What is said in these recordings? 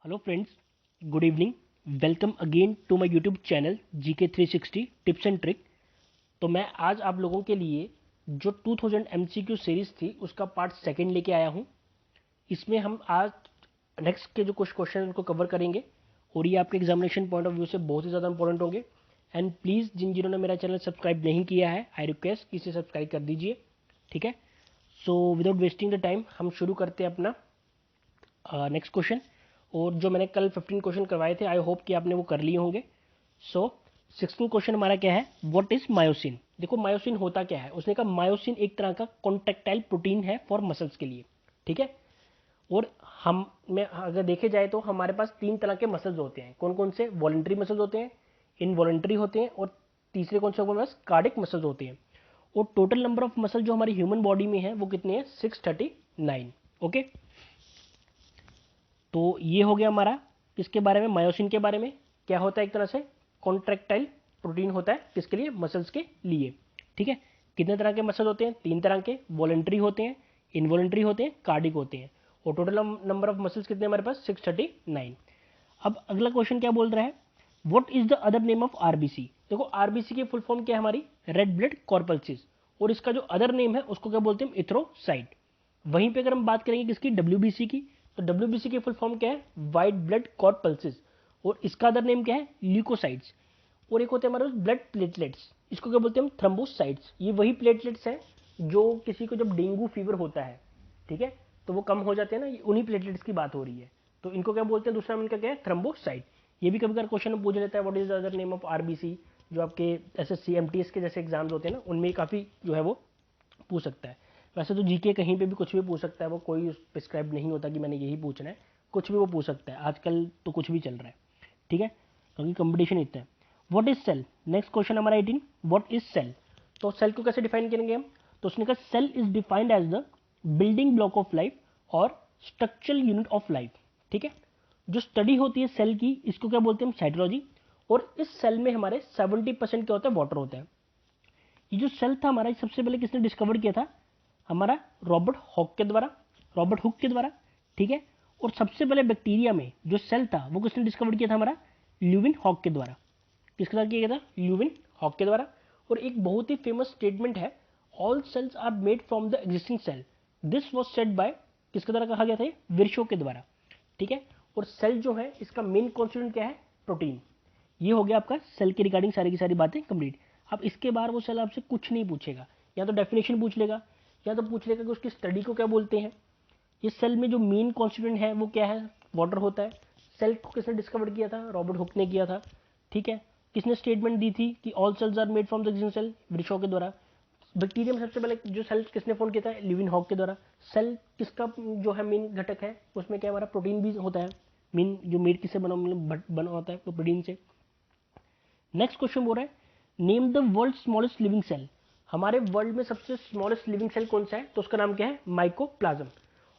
Hello friends, good evening. Welcome again to my YouTube channel GK 360 tips and trick. तो मैं आज आप लोगों के लिए जो 2000 एमसीक्यू सीरीज थी उसका पार्ट सेकंड लेके आया हूँ। इसमें हम आज नेक्स्ट के जो कुछ क्वेश्चन उनको कवर करेंगे और ये आपके एग्जामिनेशन पॉइंट ऑफ व्यू से बहुत ही ज़्यादा इंपॉर्टेंट होंगे। एंड प्लीज़ जिन्होंने मेरा चैनल सब्सक्राइब नहीं किया है, आई रिक्वेस्ट इसे सब्सक्राइब कर दीजिए। ठीक है, so without wasting the time हम शुरू करते हैं अपना नेक्स्ट क्वेश्चन। और जो मैंने कल 15 क्वेश्चन करवाए थे, आई होप कि आपने वो कर लिए होंगे। सो 16 क्वेश्चन हमारा क्या है, व्हाट इज मायोसिन। देखो मायोसिन होता क्या है, उसने कहा मायोसिन एक तरह का कॉन्ट्रेक्टाइल प्रोटीन है फॉर मसल्स के लिए। ठीक है, और हम में अगर देखे जाए तो हमारे पास तीन तरह के मसल्स होते हैं। कौन कौन से? वॉलेंट्री मसल्स होते हैं, इनवॉलेंट्री होते हैं, और तीसरे कौन से हमारे पास कार्डिक मसल्स होते हैं। और टोटल नंबर ऑफ मसल जो हमारी ह्यूमन बॉडी में है वो कितने हैं? 639। ओके, तो ये हो गया हमारा किसके बारे में? मायोसिन के बारे में। क्या होता है? एक तरह से कॉन्ट्रेक्टाइल प्रोटीन होता है, किसके लिए? मसल्स के लिए। ठीक है, कितने तरह के मसल होते हैं? तीन तरह के। वॉलेंट्री होते हैं, इनवॉलेंट्री होते हैं, कार्डिक होते हैं। और टोटल नंबर ऑफ मसल्स कितने हमारे पास? 639। अब अगला क्वेश्चन क्या बोल रहा है, what is the other name of RBC. देखो आरबीसी की फुल फॉर्म क्या है हमारी? Red blood corpuscles. और इसका जो अदर नेम है उसको क्या बोलते हैं? इथ्रोसाइट। वहीं पे अगर हम बात करेंगे किसकी? डब्ल्यूबीसी की, तो डब्ल्यूबीसी की फुल फॉर्म क्या है? White blood corpuscles. और इसका अदर नेम क्या है? ल्यूकोसाइट्स। और एक होते हैं हमारे ब्लड प्लेटलेट्स, इसको क्या बोलते हैं हम? थ्रोम्बोसाइट्स। ये वही प्लेटलेट्स हैं जो किसी को जब डेंगू फीवर होता है, ठीक है, तो वो कम हो जाते हैं ना, उन्हीं प्लेटलेट्स की बात हो रही है। तो इनको क्या बोलते हैं? दूसरा नाम इनका क्या है? थ्रोम्बोसाइट। ये भी कभी कभी क्वेश्चन में पूछ लेता है, what is the other name of RBC. जो आपके एसएससी एमटीएस के जैसे एग्जाम्स होते हैं ना, उनमें काफी जो है वो पूछ सकता है। वैसे तो जीके कहीं पे भी कुछ भी पूछ सकता है, वो कोई प्रिस्क्राइब नहीं होता कि मैंने यही पूछना है। कुछ भी वो पूछ सकता है, आजकल तो कुछ भी चल रहा है। ठीक है, क्योंकि कंपटीशन इतना है। What is cell? Next question हमारा 18, व्हाट इज सेल। तो सेल को कैसे डिफाइन करेंगे हम? तो उसने कहा cell is defined as the building block of life और स्ट्रक्चरल यूनिट ऑफ लाइफ। ठीक है, जो स्टडी होती है सेल की, इसको क्या बोलते हैं हम? साइटोलॉजी। और इस सेल में हमारे 70% क्या होता है? वाटर होता है। ये जो सेल था हमारा, सबसे पहले किसने डिस्कवर किया था? हमारा रॉबर्ट हॉक के द्वारा, रॉबर्ट हुक के द्वारा। ठीक है, और सबसे पहले बैक्टीरिया में जो सेल था वो किसने डिस्कवर किया था? हमारा ल्यूविन हॉक के द्वारा। किसके द्वारा किया गया था? ल्यूविन हॉक के द्वारा। और एक बहुत ही फेमस स्टेटमेंट है, all cells are made from the existing cell. This was said by, किसके द्वारा कहा गया था? विर्शो के द्वारा। ठीक है, और सेल जो है इसका मेन कॉन्स्टिट्यूएंट क्या है? प्रोटीन। ये हो गया आपका सेल के रिगार्डिंग सारी की सारी बातें कंप्लीट। अब इसके बाहर वो सेल आपसे कुछ नहीं पूछेगा, या तो डेफिनेशन पूछ लेगा, या तो पूछ लेगा कि उसकी स्टडी को क्या बोलते हैं। ये सेल में जो मेन कॉन्स्टिट्यूएंट है वो क्या है? वाटर होता है। सेल को किसने डिस्कवर किया था? रॉबर्ट हुक ने किया था। ठीक है, किसने स्टेटमेंट दी थी कि all cells are made from the existing cell? ब्रिशो के द्वारा। बैक्टीरिया में सबसे पहले जो सेल किसने फोन किया था? लिविन हॉक के द्वारा। सेल किसका जो है मेन घटक है? उसमें क्या हमारा प्रोटीन भी होता है। मेन जो मेड किससे बना, मतलब बना होता है तो प्रोटीन से। नेक्स्ट क्वेश्चन बोल रहा है, name the world smallest living cell. हमारे वर्ल्ड में सबसे स्मॉलेस्ट लिविंग सेल कौन सा है? तो उसका नाम क्या है? माइकोप्लाज्म।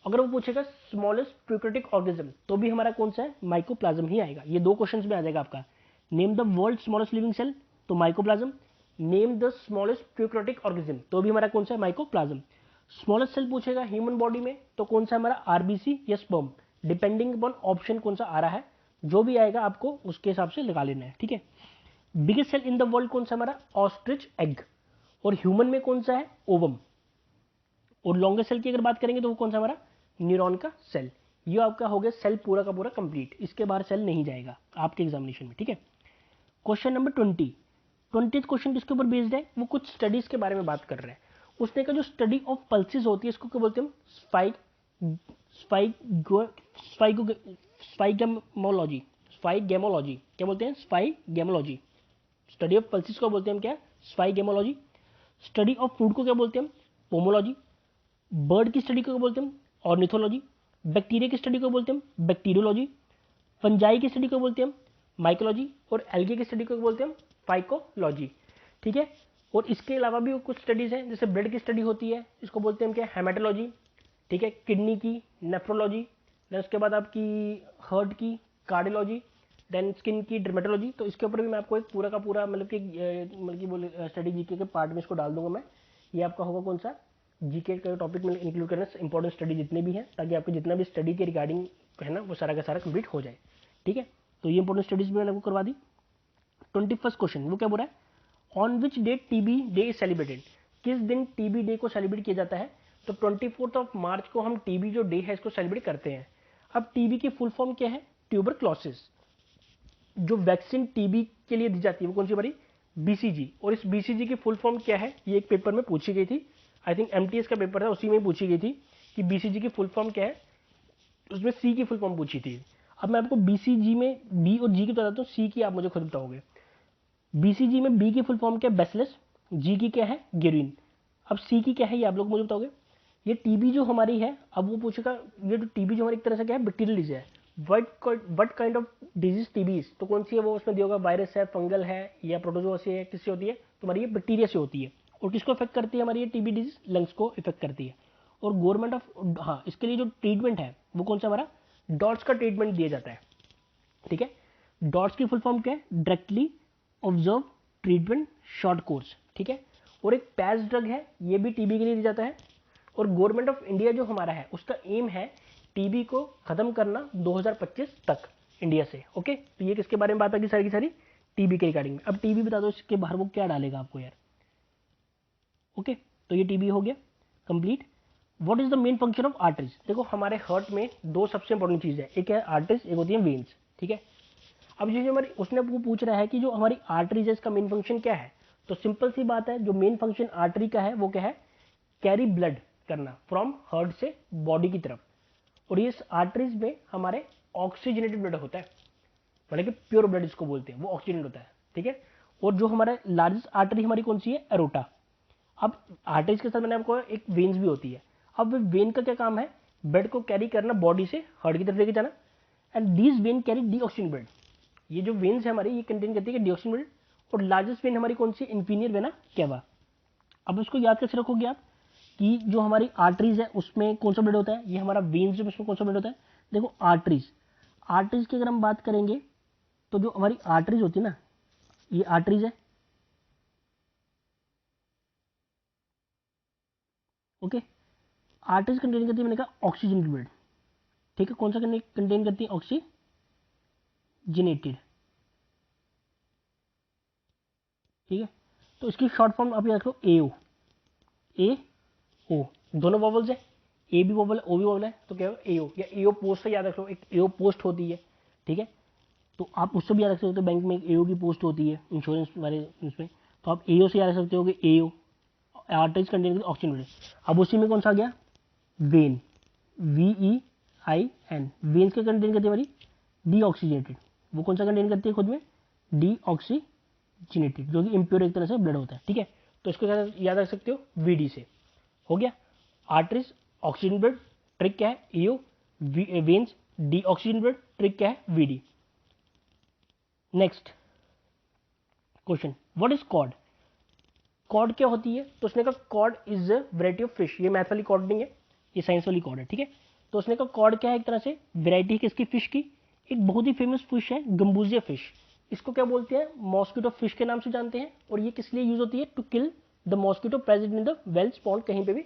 अगर वो पूछेगा स्मॉलेस्ट प्रोकैरियोटिक ऑर्गेनिज्म, तो भी हमारा कौन सा है? माइकोप्लाज्म ही आएगा। ये दो क्वेश्चंस में आ जाएगा आपका। Name the world smallest living cell, तो mycoplasma. Name the smallest prokaryotic organism, तो भी हमारा कौन सा है? माइकोप्लाज्म। स्मॉलेस्ट सेल पूछेगा ह्यूमन बॉडी में, तो कौन सा हमारा? आरबीसी या स्पर्म, डिपेंडिंग अपॉन ऑप्शन कौन सा आ रहा है। जो भी आएगा आपको उसके हिसाब से लगा लेना है। ठीक है, biggest cell in the world कौन सा हमारा? Ostrich egg. और ह्यूमन में कौन सा है? ओवम। और लॉन्गेस्ट सेल की अगर बात करेंगे तो वो कौन सा हमारा? न्यूरॉन का सेल। ये आपका हो गया सेल पूरा का पूरा कंप्लीट। इसके बाहर सेल नहीं जाएगा आपके एग्जामिनेशन में। ठीक है, क्वेश्चन नंबर 20 क्वेश्चन किसके ऊपर बेस्ड है? वो कुछ स्टडीज के बारे में बात कर रहे हैं। उसने कहा जो स्टडी ऑफ पल्सेस होती है इसको क्या बोलते हैं? Spike spike स्पाइगेमोलॉजी। स्पाइगेमोलॉजी क्या बोलते हैं? स्पाइगेमोलॉजी। स्टडी ऑफ पल्सिस को बोलते हैं हम क्या? स्पाइगेमोलॉजी। स्टडी ऑफ फूड को क्या बोलते हैं हम? पोमोलॉजी। बर्ड की स्टडी को क्या बोलते हैं हम? ऑर्निथोलॉजी। बैक्टीरिया की स्टडी को बोलते हैं हम? बैक्टीरियोलॉजी। फंजाई की स्टडी को बोलते हैं हम? माइकोलॉजी। और एल्गे की स्टडी को बोलते हैं हम? फाइकोलॉजी। ठीक है, और इसके अलावा भी कुछ स्टडीज हैं, जैसे ब्लड की स्टडी होती है, इसको बोलते हैं हम क्या? हेमाटोलॉजी। ठीक है, किडनी की नेफ्रोलॉजी। देन उसके बाद आपकी हार्ट की कार्डियोलॉजी। देन स्किन की डर्मेटोलॉजी। तो इसके ऊपर भी मैं आपको एक पूरा का पूरा मतलब कि बोले स्टडी जीके के पार्ट में इसको डाल दूंगा मैं। ये आपका होगा कौन सा? जीके का टॉपिक में इंक्लूड करना इंपॉर्टेंट स्टडी जितने भी हैं, ताकि आपको जितना भी स्टडी के रिगार्डिंग है ना वो सारा का सारा कंप्लीट हो जाए। ठीक है, तो ये इंपॉर्टेंट स्टडीज भी मैंने आपको करवा दी। 21st क्वेश्चन वो क्या बोल रहा है, on which date TB day is celebrated, किस दिन टीबी डे को सेलिब्रेट किया जाता है। तो 24 मार्च को हम टीबी जो डे है इसको सेलिब्रेट करते हैं। अब टीबी की फुल फॉर्म क्या है, ट्यूबरक्लोसिस। जो वैक्सीन टीबी के लिए दी जाती है वो कौन सी हमारी, बीसीजी। और इस बीसीजी की फुल फॉर्म क्या है, ये एक पेपर में पूछी गई थी, आई थिंक एमटीएस का पेपर था उसी में पूछी गई थी कि बीसीजी की फुल फॉर्म क्या है, उसमें सी की फुल फॉर्म पूछी थी। अब मैं आपको बीसीजी में बी और जी की बताता हूँ, सी की आप मुझे खुद बताओगे। बीसीजी में बी की फुल फॉर्म क्या है, बेसिलस। जी की क्या है, गिरिन। अब सी की क्या है ये आप लोग मुझे बताओगे। ये टीबी जो हमारी है, अब वो पूछेगा ये जो टीबी जो हमारी एक तरह से क्या है, बैक्टीरियल डिजीज है। What kind of disease TB is, तो कौन सी है वो उसमें दिया होगा, वायरस है, फंगल है या प्रोटोजोआ से है, किससे होती है, तुम्हारी ये बैक्टीरिया से होती है। और किसको इफेक्ट करती है हमारी ये टीबी डिजीज, लंग्स को इफेक्ट करती है। और गवर्नमेंट ऑफ, हाँ इसके लिए जो ट्रीटमेंट है वो कौन सा हमारा, डॉट्स का ट्रीटमेंट दिया जाता है। ठीक है, डॉट्स की फुल फॉर्म क्या है, directly observe treatment short course. ठीक है, और एक पैच ड्रग है ये भी टीबी के लिए दिया जाता है। और गवर्नमेंट ऑफ इंडिया जो हमारा है उसका एम है टीबी को खत्म करना 2025 तक इंडिया से। ओके, तो ये किसके बारे में बात होगी, सारी की सारी टीबी के रिगार्डिंग में। अब टीबी बता दो इसके बाहर वो क्या डालेगा आपको यार। ओके, तो ये टीबी हो गया complete. What is the main function of arteries, देखो हमारे हार्ट में दो सबसे इंपॉर्टेंट चीज है, एक है आर्टरीज, एक होती है वेन्स। ठीक है, अब जो हमारी उसने वो पूछ रहा है कि जो हमारी आर्टरीज है इसका मेन फंक्शन क्या है। तो सिंपल सी बात है, जो मेन फंक्शन आर्टरी का है वो क्या है, कैरी ब्लड करना फ्रॉम हार्ट से बॉडी की तरफ। और ये आर्टरीज में हमारे ऑक्सीजनेटेड ब्लड होता है, मतलब कि प्योर ब्लड इसको बोलते हैं, वो ऑक्सीजनेट होता है। ठीक है, और जो हमारा लार्जेस्ट आर्टरी हमारी कौन सी है, एरोटा। अब आर्टरीज के साथ मैंने आपको एक वेन्स भी होती है। अब वेन का क्या काम है, ब्लड को कैरी करना बॉडी से हार्ट की तरफ लेके जाना। And these when carry डीऑक्सीजन blood, ये जो वेन्स है हमारी ये कंटेन करती है डीऑक्सीजन ब्लड। और लार्जेस्ट वेन हमारी कौन सी, इंफीरियर वेना केवा। अब उसको याद कैसे रखोगे आप कि जो हमारी आर्टरीज है उसमें कौन सा ब्लड होता है, ये हमारा वेन्स जो उसमें कौन सा ब्लड होता है। देखो आर्टरीज, आर्टरीज की अगर हम बात करेंगे तो जो हमारी आर्टरीज होती है ना, ये आर्टरीज है। ओके, आर्टरीज कंटेन करती है, मैंने कहा ऑक्सीजन ब्लड। ठीक है, कौन सा कंटेन करती है, ऑक्सीजनेटेड। ठीक है, तो इसकी शॉर्ट फॉर्म आप याद रखो एओ, ए ओ, दोनों वॉवल्स है, ए भी वॉवल है ओ भी वॉवल है, तो क्या होगा एओ, या एओ पोस्ट से याद रख लो, एक एओ पोस्ट होती है। ठीक है, तो आप उससे भी याद रख सकते हो, बैंक में एक एओ की पोस्ट होती है इंश्योरेंस वाले उसमें, तो आप एओ से याद रख सकते हो कि एओ आर्टरीज कंटेन ऑक्सीजन। अब उसी में कौन सा आ गया, वेन, VEIN, वेन्स के कंटेन करती है हमारी डीऑक्सीजनेटेड। वो कौन सा कंटेन करती है खुद में, डीऑक्सीजनेटेड, जो कि इम्प्योर एक तरह से ब्लड होता है। ठीक है, तो इसको याद रख सकते हो VD से। हो गया, आर्टरीज ऑक्सीजन ब्लड, ट्रिक क्या है EO, veins deoxygen blood, trick क्या है VD। Next question, what is cod. Cod क्या होती है, तो उसने कहा cod is a variety of fish. ये मैथ वाली कॉड नहीं है, ये साइंस वाली कॉड है। ठीक है, तो उसने कहा कॉड क्या है, एक तरह से वैरायटी है किसकी, फिश की। एक बहुत ही फेमस फिश है गंबूजिया फिश, इसको क्या बोलते हैं, मॉस्किटो फिश के नाम से जानते हैं। और ये किस लिए यूज होती है, to kill the mosquito present in the wells pond, कहीं पे भी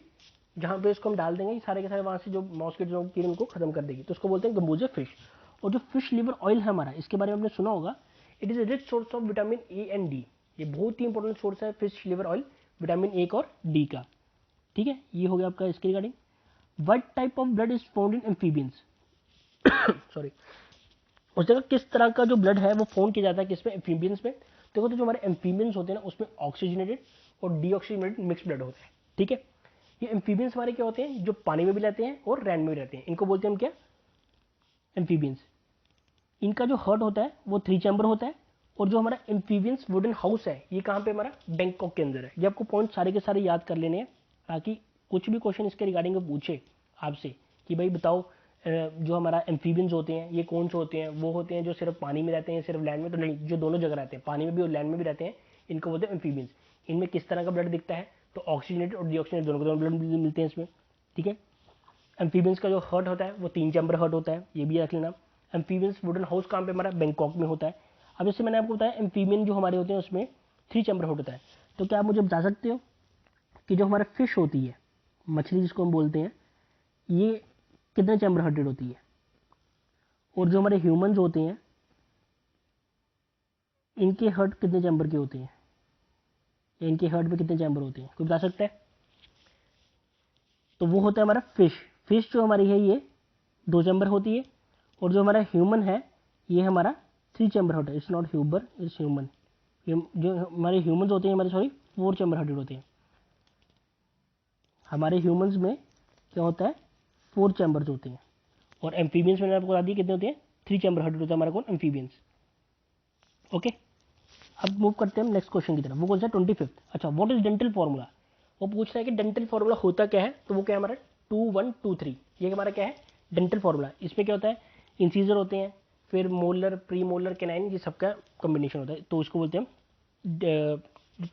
जहां पे इसको हम डाल देंगे सारे के सारे वहां से जो मॉस्किटो कीड़े उनको खत्म कर देगी, तो उसको बोलते हैं गंबूजिया फिश। और जो फिश लिवर ऑयल है हमारा, इसके बारे में आपने सुना होगा, it is a rich source of vitamin A and D. ये बहुत ही इंपॉर्टेंट सोर्स है fish liver oil, vitamin A और डी का। ठीक है, ये हो गया आपका इसके regarding. What type of blood is found in amphibians, sorry, उस जगह किस तरह का जो ब्लड है वो फाउंड किया जाता है किसमें, एम्फीबियंस में। देखो तो जो हमारे एम्फीबियंस होते हैं ना उसमें ऑक्सीजनेटेड और डीऑक्सीजनेटेड मिक्स ब्लड होता है। ठीक है, ये एम्फीबियंस हमारे क्या होते हैं, जो पानी में भी रहते हैं और लैंड में भी रहते हैं, इनको बोलते हैं हम क्या, एम्फीबियंस। इनका जो हार्ट होता है वो 3 चैम्बर होता है। और जो हमारा एम्फीबियंस वुडन हाउस है ये कहाँ पे हमारा, बैंकॉक के अंदर है। ये आपको पॉइंट सारे के सारे याद कर लेने हैं, ताकि कुछ भी क्वेश्चन इसके रिगार्डिंग में पूछे आपसे कि भाई बताओ जो हमारा एम्फीबियंस होते हैं ये कौन से होते हैं, वो होते हैं जो सिर्फ पानी में रहते हैं सिर्फ लैंड में, तो नहीं, जो दोनों जगह रहते हैं, पानी में भी और लैंड में भी रहते हैं, इनको बोलते हैं एम्फीबियंस। इनमें किस तरह का ब्लड दिखता है, तो ऑक्सीजनेटेड और डीऑक्सीजनेटेड दोनों को दोनों ब्लड मिलते हैं इसमें। ठीक है, एम्फीबियंस का जो हार्ट होता है वो 3 चैम्बर हार्ट होता है, ये भी रख लेना। एम्फीबियंस वुडन हाउस कहाँ पे हमारा, बैंकॉक में होता है। अब जैसे मैंने आपको बताया एम्फीबियन जो हमारे होते हैं उसमें 3 चैम्बर हार्ट होता है। तो क्या आप मुझे बता सकते हो कि जो हमारा फिश होती है, मछली जिसको हम बोलते हैं, ये कितने चैम्बर हार्टेड होती है। और जो हमारे ह्यूमंस होते हैं इनके हार्ट कितने चैम्बर के होते हैं, या इनके हार्ट में कितने चैम्बर होते हैं, कोई बता सकता है? तो वो होता है हमारा फिश। फिश जो हमारी है ये 2 चैम्बर होती है, और जो हमारा ह्यूमन है ये हमारा 3 चैम्बर होता है। It's not Huber, it's human. जो हमारे ह्यूमंस होते हैं हमारे, सॉरी, 4 चैम्बर हार्टेड होते हैं। हमारे ह्यूमंस में क्या होता है, 4 चैम्बर्स होते हैं। और एम्फीबियंस मैंने आपको बता दिया कितने होते हैं, 3 चैम्बर हार्टेड होता है हमारा कौन, एम्फीबियंस। ओके, अब मूव करते हैं हम नेक्स्ट क्वेश्चन की तरफ। वो कौन सा, 25। अच्छा, व्हाट इज डेंटल फॉर्मूला। वो पूछ रहा है कि डेंटल फॉर्मूला होता क्या है, तो वो क्या है हमारा 2123। ये हमारा क्या है, डेंटल फॉर्मूला। इसमें क्या होता है, इंसीजर होते हैं, फिर मोलर, प्री मोलर, कैनाइन, ये सबका कॉम्बिनेशन होता है, तो इसको बोलते हैं हम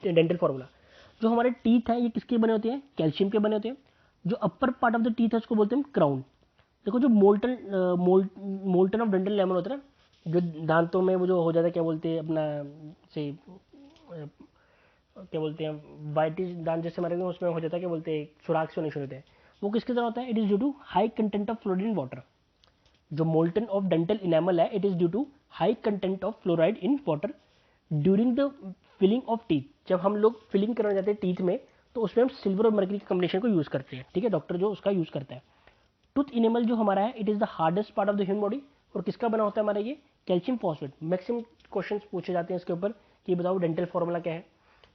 डेंटल फॉर्मूला। जो हमारे टीथ हैं ये किसके बने होते हैं, कैल्शियम के बने होते हैं। जो upper part of the teeth है उसको बोलते हैं क्राउन। देखो जो मोल्टन ऑफ डेंटल लेमन होता है ना, जो दांतों में वो जो हो जाता है, क्या बोलते हैं अपना, से क्या बोलते हैं, वाइटिश दांत जैसे हमारे उसमें हो जाता है, क्या बोलते हैं, सुराख से होने शुरू होते हैं, वो किसकी तरह होता है, it is due to high content of fluoride in water. जो मोल्टन ऑफ डेंटल इनेमल है it is due to high content of fluoride in water during the filling of teeth. जब हम लोग फिलिंग करने जाते हैं टीथ में, तो उसमें हम सिल्वर और मर्करी के कॉम्बिनेशन को यूज करते हैं, ठीक है, डॉक्टर जो उसका यूज करता है। टूथ इनेमल जो हमारा है it is the hardest part of the human body, और किसका बना होता है हमारा ये, कैल्शियम फॉस्फेट। मैक्सिमम क्वेश्चन पूछे जाते हैं इसके ऊपर कि बताओ डेंटल फॉर्मूला क्या है।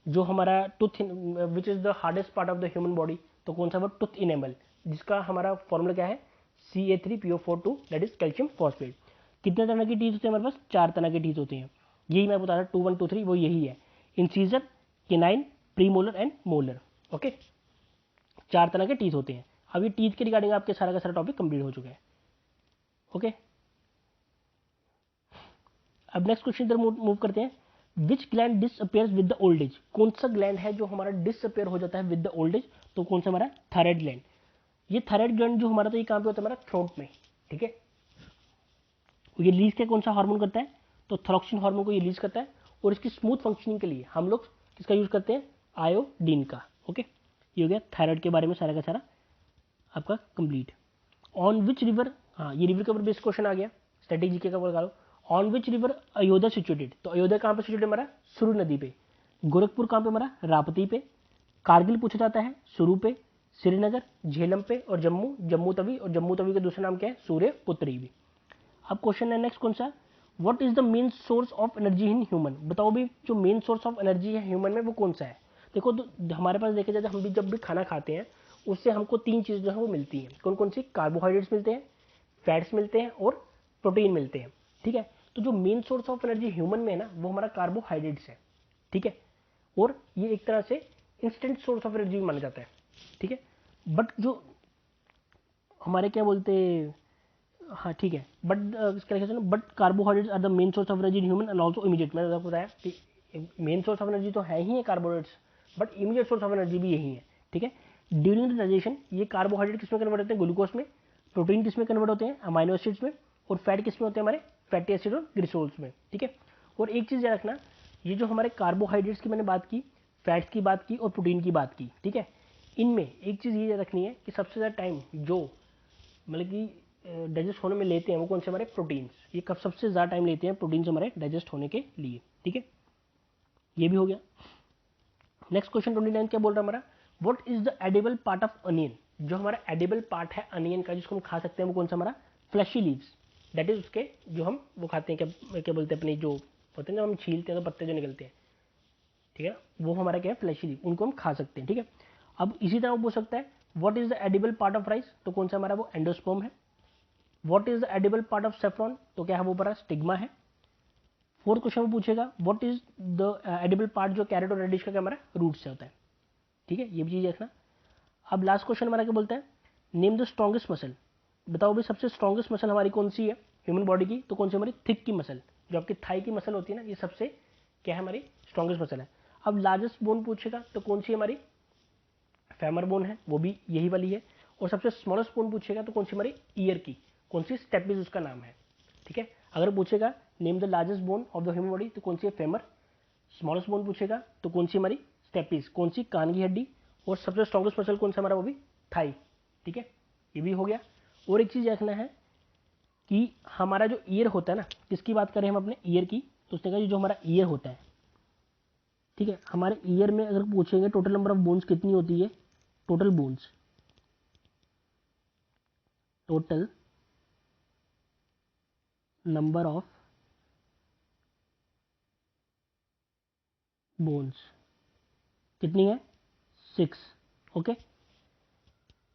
जो हमारा tooth which is the hardest part of the human body, तो कौन सा वो, टूथ इनेमल, जिसका हमारा फॉर्मूला क्या है, CA3PO42, that is calcium phosphate. कितने तरह की टीथ होते हैं हमारे पास, 4 तरह के टीथ होते हैं। यही मैं बता रहा 2123 वो यही है, incisor, canine, premolar and molar. Okay, 4 तरह के टीथ होते हैं। अब ये टीथ के रिगार्डिंग आपके सारा का सारा टॉपिक कंप्लीट हो चुका है। ओके, अब नेक्स्ट क्वेश्चन इधर मूव करते हैं। विच gland disappears with the old age. कौन सा ग्लैंड है जो हमारा डिसअपियर हो जाता है विद द ओल्ड एज, तो कौन सा हमारा, थायराइड ग्लैंड। ये थायराइड ग्लैंड जो हमारा, तो ये कहां पे होता है हमारा, थ्रोट में, ठीक है। ये रिलीज क्या, कौन सा हार्मोन करता है, तो थॉक्सिन हार्मोन को ये रिलीज करता है। और इसकी स्मूथ फंक्शनिंग के लिए हम लोग किसका यूज करते हैं, आयोडीन का। ओके, ये हो गया थायराइड के बारे में सारा का सारा आपका कंप्लीट। ऑन विच रिवर, हाँ ये रिवर के ऊपर बेस्ड क्वेश्चन आ गया, स्टैटिक जीके का बोल। On which river Ayodhya situated, तो अयोध्या कहाँ पे सिचुएटेड हमारा, सुरु नदी पे। गोरखपुर कहाँ पे हमारा, राप्ती पे। कारगिल पूछा जाता है सुरु पे, श्रीनगर, झेलम पे, और जम्मू, जम्मू तवी, और जम्मू तवी का दूसरा नाम क्या है, सूर्यपुत्री भी। अब क्वेश्चन है नेक्स्ट कौन सा, what is the main source of energy in human. बताओ भी जो मेन सोर्स ऑफ एनर्जी है ह्यूमन में वो कौन सा है। देखो तो हमारे पास देखा जाए, हम भी जब भी खाना खाते हैं उससे हमको 3 चीज जो है वो मिलती हैं। कौन कौन सी, कार्बोहाइड्रेट्स मिलते हैं, फैट्स मिलते हैं, और प्रोटीन मिलते हैं, ठीक है। तो जो main source of energy human में है ना, वो हमारा कार्बोहाइड्रेट्स है, ठीक है। और ये एक तरह से इंस्टेंट सोर्स ऑफ एनर्जी माना जाता है, ठीक है। बट जो हमारे क्या बोलते, हाँ ठीक है, but but carbohydrates are the main source of energy in human and also immediate. मैंने आपको बताया कि मेन सोर्स ऑफ एनर्जी तो है ही है carbohydrates, but immediate source of energy भी यही है, ठीक है। ड्यूरिंग द डाइजेशन ये कार्बोहाइड्रेट किसमें कन्वर्ट होते हैं, ग्लूकोज में। प्रोटीन किसमें कन्वर्ट होते हैं, अमाइनो एसिड्स में। और फैट किसमें होते हैं हमारे, फैटी एसिड और ग्लिसरॉल्स में, ठीक है। और एक चीज़ याद रखना, ये जो हमारे कार्बोहाइड्रेट्स की मैंने बात की, फैट्स की बात की, और प्रोटीन की बात की, ठीक है। इनमें एक चीज़ ये याद रखनी है कि सबसे ज़्यादा टाइम जो मतलब कि डाइजेस्ट होने में लेते हैं वो कौन से हमारे, प्रोटीन्स। ये कब सबसे ज़्यादा टाइम लेते हैं प्रोटीन्स हमारे डाइजेस्ट होने के लिए, ठीक है। ये भी हो गया। नेक्स्ट क्वेश्चन 29 क्या बोल रहा है हमारा, what is the edible part of onion. जो हमारा एडिबल पार्ट है अनियन का, जिसको हम खा सकते हैं, वो कौन सा हमारा, फ्लैशी लीव्स। दैट इज उसके जो हम वो खाते हैं, क्या क्या बोलते हैं अपनी, जो होते हैं जब हम छीलते हैं तो पत्ते जो निकलते हैं, ठीक है, वो हमारा क्या है, फ्लैशी लीव, उनको हम खा सकते हैं, ठीक है। अब इसी तरह वो पूछ सकता है what is the edible part of rice, तो कौन सा हमारा वो एंडोस्पर्म है। What is the edible part of saffron, तो क्या है वो हमारा स्टिग्मा है। फोर्थ क्वेश्चन में पूछेगा what is the edible part, जो कैरेट और रेडिश का क्या हमारा रूट से होता है, ठीक है, ये भी चीज देखना। अब लास्ट क्वेश्चन हमारा क्या बोलता है, नेम द स्ट्रॉन्गेस्ट मसल। बताओ भाई सबसे स्ट्रॉन्गेस्ट मसल हमारी कौन सी है ह्यूमन बॉडी की, तो कौन सी हमारी, थिक की मसल। जो आपकी थाई की मसल होती है ना, ये सबसे क्या है, हमारी स्ट्रॉन्गेस्ट मसल है। अब लार्जेस्ट बोन पूछेगा तो कौन सी हमारी, फेमर बोन है, वो भी यही वाली है। और सबसे स्मॉलेस्ट बोन पूछेगा तो कौन सी हमारी, ईयर की, कौन सी, स्टेपिस उसका नाम है, ठीक है। अगर पूछेगा name the largest bone of the human body, तो कौन सी है, फेमर। स्मॉलेस्ट बोन पूछेगा तो कौन सी हमारी, स्टेपिस, कौन सी, कान की हड्डी। और सबसे स्ट्रॉन्गेस्ट मसल कौन सा हमारा, वो भी थाई, ठीक है, ये भी हो गया। और एक चीज देखना है कि हमारा जो ईयर होता है ना, किसकी बात करें हम अपने ईयर की, तो उसने कहा जो हमारा ईयर होता है, ठीक है, हमारे ईयर में अगर पूछेंगे टोटल नंबर ऑफ बोन्स कितनी होती है, total bones, total number of bones कितनी है, 6। ओके,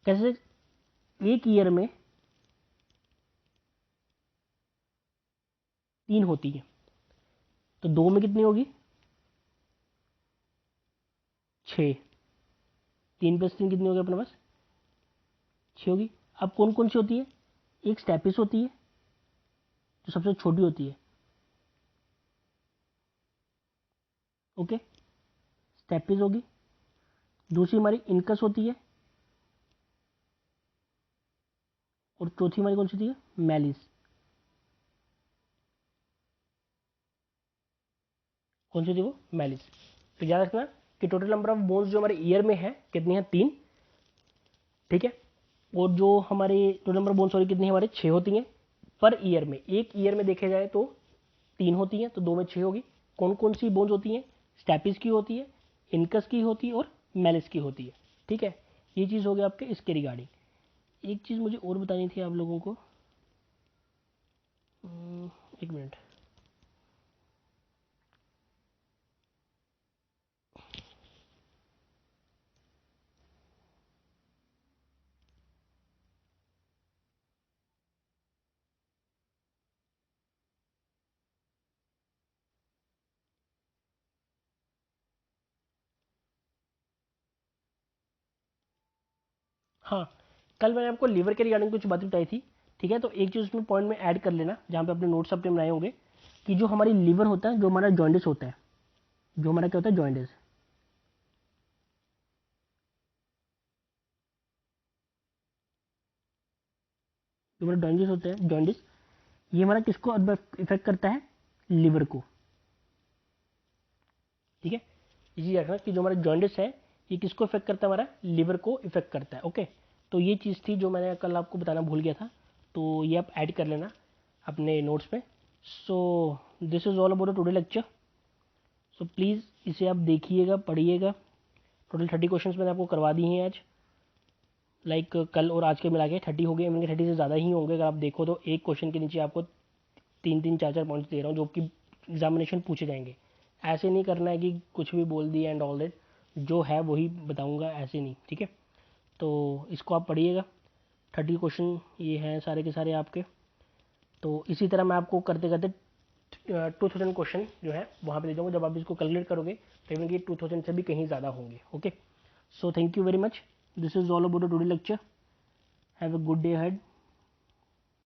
कैसे, एक ईयर में 3 होती है, तो 2 में कितनी होगी, 6, 3 + 3 कितनी होगी अपने पास, 6 होगी। अब कौन कौन सी होती है, एक स्टेपिस होती है जो सबसे छोटी होती है, ओके, स्टेपिस होगी। दूसरी हमारी इनकस होती है, और चौथी हमारी कौन सी होती है, मैलिस। कौन सी होती है वो, मैलिस। तो याद रखना कि टोटल नंबर ऑफ बोन्स जो हमारे ईयर में है कितनी है, 3, ठीक है। और जो हमारे total number of bones sorry कितनी है, हमारे 6 होती हैं पर ईयर में। एक ईयर में देखे जाए तो 3 होती हैं, तो 2 में 6 होगी। कौन कौन सी बोन्स होती हैं, स्टैपिस की होती है, इनकस की होती है और मैलिस की होती है, ठीक है। ये चीज़ हो गया आपके इसके रिगार्डिंग। एक चीज़ मुझे और बतानी थी आप लोगों को, एक मिनट। हाँ, कल मैंने आपको लीवर के रिगार्डिंग कुछ बातें बताई थी, ठीक है। तो एक चीज़ उसमें पॉइंट में ऐड कर लेना, जहाँ पे अपने नोट्स अपने बनाए होंगे, कि जो हमारी लीवर होता है, जो हमारा जॉइंडिस होता है, जो हमारा क्या होता है, जॉइंडिस, जो हमारा जॉइंडिस होता है, जॉइंडिस, ये हमारा किसको इफेक्ट करता है, लीवर को, ठीक है। ये चीज़ रखना कि जो हमारा जॉइंडिस है ये किसको इफेक्ट करता है, हमारा लीवर को इफेक्ट करता है, ओके। तो ये चीज़ थी जो मैंने कल आपको बताना भूल गया था, तो ये आप ऐड कर लेना अपने नोट्स पे। So this is all about today lecture. So please इसे आप देखिएगा, पढ़िएगा। टोटल 30 क्वेश्चंस मैंने आपको करवा दिए हैं आज, लाइक कल और आज के मिला के 30 हो गए, इनके 30 से ज़्यादा ही होंगे। अगर आप देखो तो एक क्वेश्चन के नीचे आपको 3-3 4-4 पॉइंट्स दे रहा हूँ जो कि एग्जामिनेशन पूछे जाएंगे। ऐसे नहीं करना है कि कुछ भी बोल दिया एंड ऑल दैट, जो है वही बताऊंगा, ऐसे नहीं, ठीक है। तो इसको आप पढ़िएगा, 30 क्वेश्चन ये हैं सारे के सारे आपके। तो इसी तरह मैं आपको करते करते 2000 क्वेश्चन जो है वहाँ पे ले जाऊँगा। जब आप इसको कैलकुलेट करोगे तो इवन कि 2000 से भी कहीं ज़्यादा होंगे, okay. So thank you very much, this is all about today lecture. Have a good day ahead.